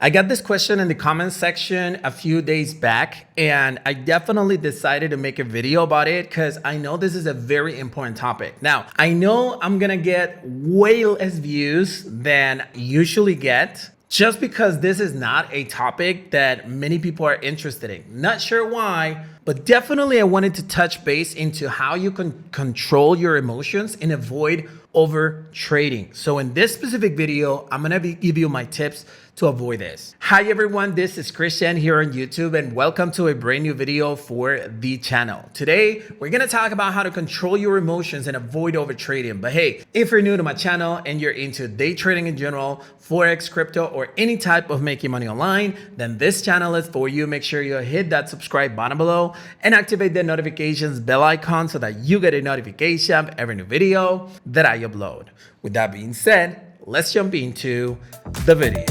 I got this question in the comment section a few days back, and I definitely decided to make a video about it because I know this is a very important topic. Now, I know I'm gonna get way less views than I usually get, just because this is not a topic that many people are interested in. Not sure why, but definitely I wanted to touch base into how you can control your emotions and avoid over trading. So in this specific video, I'm gonna give you my tips to avoid this. Hi everyone, this is Christian here on YouTube and welcome to a brand new video for the channel. Today, we're gonna talk about how to control your emotions and avoid over trading. But hey, if you're new to my channel and you're into day trading in general, Forex, crypto, or any type of making money online, then this channel is for you. Make sure you hit that subscribe button below and activate the notifications bell icon so that you get a notification of every new video that I upload. With that being said, let's jump into the video.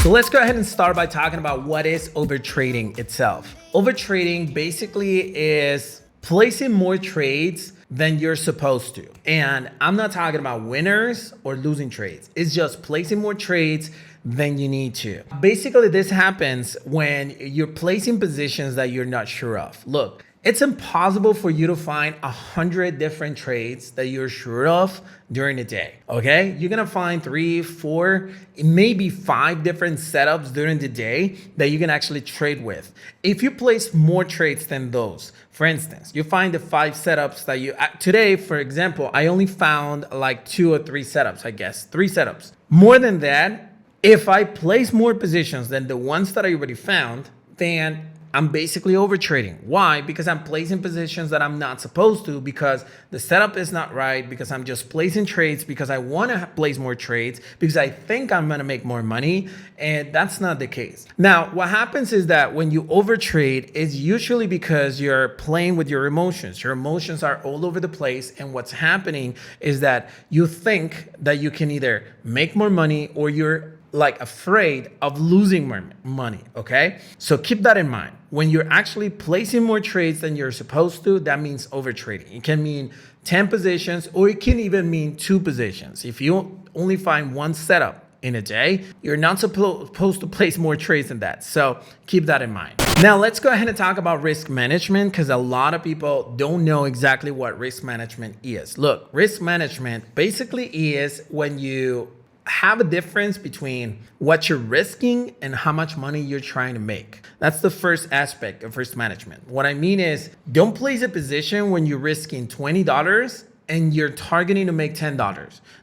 So let's go ahead and start by talking about what is overtrading itself. Overtrading basically is placing more trades than you're supposed to. And I'm not talking about winners or losing trades. It's just placing more trades than you need to. Basically, this happens when you're placing positions that you're not sure of. Look, it's impossible for you to find 100 different trades that you're sure of during the day, okay? You're gonna find 3, 4, maybe 5 different setups during the day that you can actually trade with. If you place more trades than those, for instance, you find the 5 setups that you, today, for example, I only found like 2 or 3 setups, I guess, 3 setups. More than that, if I place more positions than the ones that I already found, then I'm basically overtrading. Why? Because I'm placing positions that I'm not supposed to, because the setup is not right, because I'm just placing trades because I want to place more trades, because I think I'm going to make more money, and that's not the case. Now, what happens is that when you overtrade, it's usually because you're playing with your emotions. Your emotions are all over the place, and what's happening is that you think that you can either make more money or you're like afraid of losing more money, okay? So keep that in mind. When you're actually placing more trades than you're supposed to, that means overtrading. It can mean 10 positions, or it can even mean 2 positions. If you only find 1 setup in a day, you're not supposed to place more trades than that. So keep that in mind. Now let's go ahead and talk about risk management, because a lot of people don't know exactly what risk management is. Look, risk management basically is when you have a difference between what you're risking and how much money you're trying to make. That's the first aspect of risk management. What I mean is, don't place a position when you're risking $20 and you're targeting to make $10.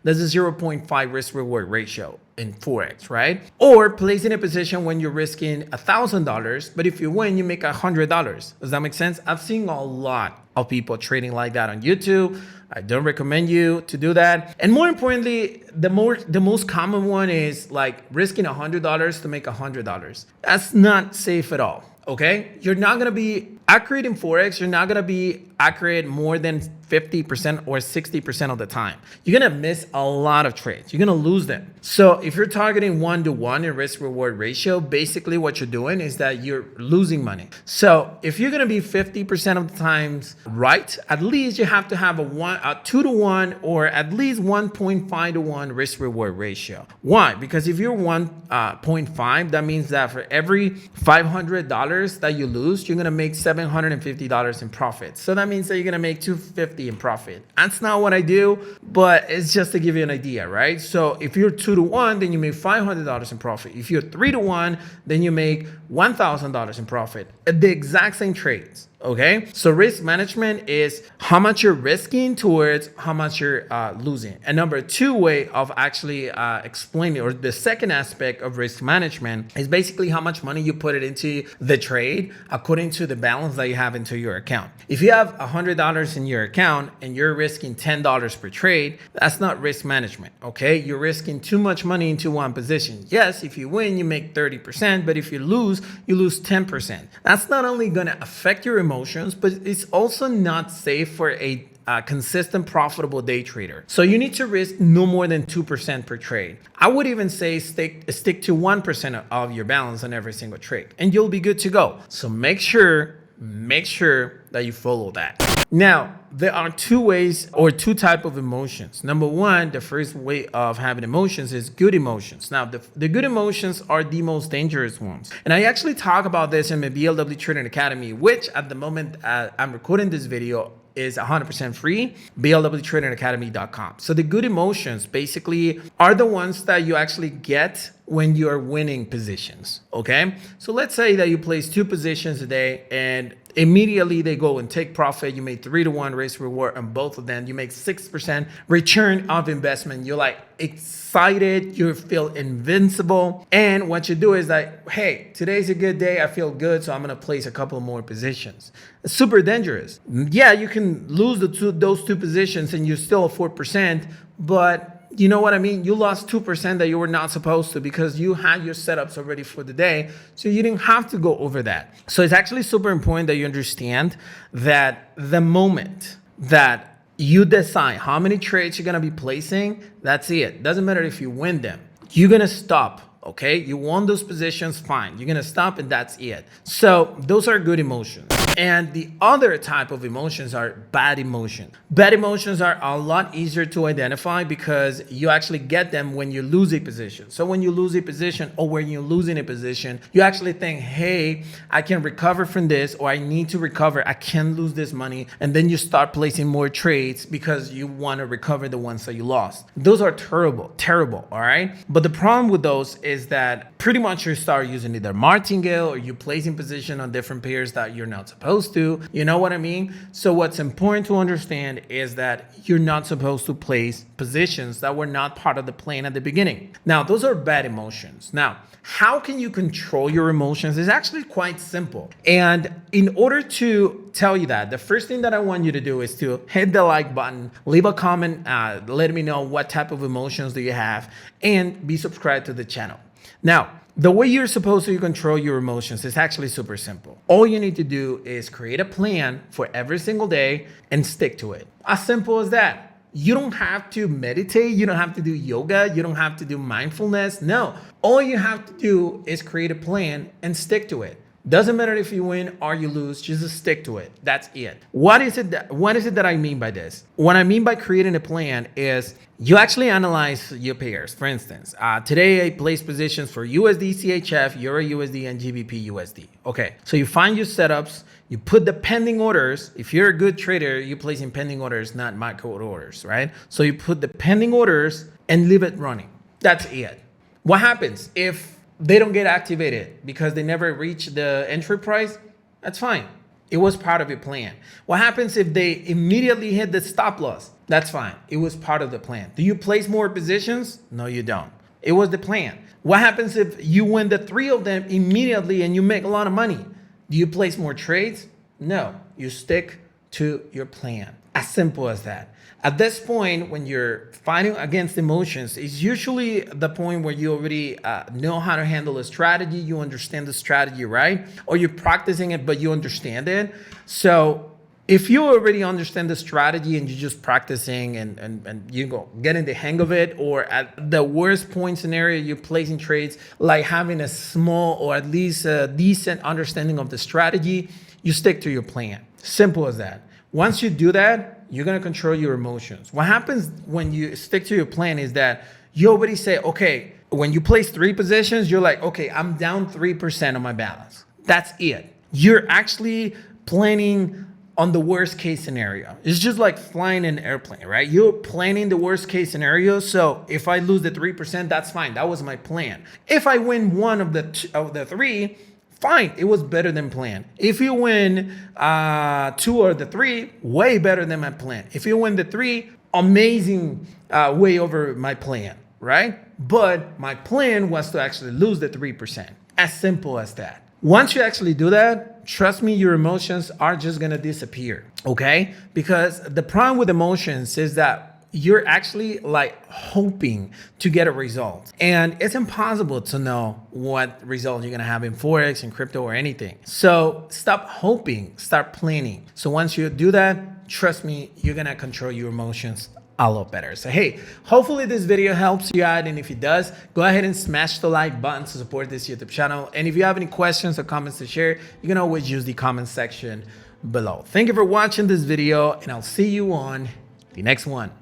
That's a 0.5 risk reward ratio in Forex, right? Or placing a position when you're risking $1,000, but if you win, you make $100. Does that make sense? I've seen a lot of people trading like that on YouTube. I don't recommend you to do that. And more importantly, the most common one is like risking $100 to make $100. That's not safe at all. Okay, you're not gonna be accurate in Forex. You're not gonna be accurate more than 50% or 60% of the time. You're gonna miss a lot of trades. You're gonna lose them. So if you're targeting 1-to-1 in risk reward ratio, basically what you're doing is that you're losing money. So if you're gonna be 50% of the times right, at least you have to have a 2-to-1 or at least 1.5-to-1 risk reward ratio. Why? Because if you're 1.5, that means that for every $500 that you lose, you're gonna make $750 in profit. So that means that you're gonna make $250 in profit. That's not what I do, but it's just to give you an idea, right? So if you're 2-to-1, then you make $500 in profit. If you're 3-to-1, then you make $1,000 in profit. The exact same trades. Okay, so risk management is how much you're risking towards how much you're losing. And number 2 way of actually explaining, or the second aspect of risk management, is basically how much money you put it into the trade according to the balance that you have into your account. If you have $100 in your account and you're risking $10 per trade, that's not risk management. Okay, you're risking too much money into one position. Yes, if you win, you make 30%, but if you lose 10%. That's not only going to affect your emotions, but it's also not safe for a consistent, profitable day trader. So you need to risk no more than 2% per trade. I would even say stick to 1% of your balance on every single trade, and you'll be good to go. So make sure make sure that you follow that. Now, there are two ways or two types of emotions. Number one, the first way of having emotions is good emotions. Now, the good emotions are the most dangerous ones. And I actually talk about this in my BLW Trading Academy, which at the moment I'm recording this video is 100% free, blwtradingacademy.com. So the good emotions basically are the ones that you actually get when you're winning positions, okay? So let's say that you place 2 positions a day and immediately they go and take profit. You made 3-to-1 risk reward on both of them. You make 6% return of investment. You're like excited, you feel invincible. And what you do is like, hey, today's a good day. I feel good. So I'm going to place a couple more positions. It's super dangerous. Yeah, you can lose those two positions and you're still at 4%, but you know what I mean? You lost 2% that you were not supposed to because you had your setups already for the day. So you didn't have to go over that. So it's actually super important that you understand that the moment that you decide how many trades you're going to be placing, that's it. Doesn't matter if you win them. You're going to stop. Okay, you won those positions, fine. You're gonna stop and that's it. So those are good emotions. And the other type of emotions are bad emotions. Bad emotions are a lot easier to identify because you actually get them when you lose a position. So when you lose a position or when you're losing a position, you actually think, hey, I can recover from this, or I need to recover. I can't lose this money. And then you start placing more trades because you want to recover the ones that you lost. Those are terrible, all right? But the problem with those is that pretty much you start using either martingale or you placing position on different pairs that you're not supposed to. You know what I mean? So what's important to understand is that you're not supposed to place positions that were not part of the plan at the beginning. Now, those are bad emotions. Now, how can you control your emotions? It's actually quite simple. And in order to tell you that, the first thing that I want you to do is to hit the like button, leave a comment, let me know what type of emotions do you have, and be subscribed to the channel. Now, the way you're supposed to control your emotions is actually super simple. All you need to do is create a plan for every single day and stick to it. As simple as that. You don't have to meditate. You don't have to do yoga. You don't have to do mindfulness. No, all you have to do is create a plan and stick to it. Doesn't matter if you win or you lose, just stick to it. That's it. What is it that I mean by this? What I mean by creating a plan is you actually analyze your pairs. For instance, today I placed positions for USD CHF, Euro USD, and GBP USD. Okay, so you find your setups, you put the pending orders. If you're a good trader, you place in pending orders, not micro orders, right? So you put the pending orders and leave it running. That's it. What happens if they don't get activated because they never reach the entry price? That's fine. It was part of your plan. What happens if they immediately hit the stop loss? That's fine. It was part of the plan. Do you place more positions? No, you don't. It was the plan. What happens if you win the 3 of them immediately and you make a lot of money? Do you place more trades? No, you stick to your plan. As simple as that. At this point, when you're fighting against emotions, it's usually the point where you already know how to handle a strategy. You understand the strategy, right? Or you're practicing it, but you understand it. So if you already understand the strategy and you're just practicing and you go getting the hang of it, or at the worst point scenario, you're placing trades, like having a small or at least a decent understanding of the strategy, you stick to your plan. Simple as that. Once you do that, you're going to control your emotions. What happens when you stick to your plan is that you already say, okay, when you place 3 positions, you're like, okay, I'm down 3% on my balance. That's it. You're actually planning on the worst case scenario. It's just like flying an airplane, right? You're planning the worst case scenario. So if I lose the 3%, that's fine. That was my plan. If I win one of the 3, fine, it was better than planned. If you win 2 or the 3, way better than my plan. If you win the 3, amazing, way over my plan, right? But my plan was to actually lose the 3%. As simple as that. Once you actually do that, trust me, your emotions are just gonna disappear, okay? Because the problem with emotions is that you're actually like hoping to get a result. And it's impossible to know what result you're gonna have in Forex, in crypto, or anything. So stop hoping, start planning. So once you do that, trust me, you're gonna control your emotions a lot better. So hey, hopefully this video helps you out, and if it does, go ahead and smash the like button to support this YouTube channel. And if you have any questions or comments to share, you can always use the comment section below. Thank you for watching this video, and I'll see you on the next one.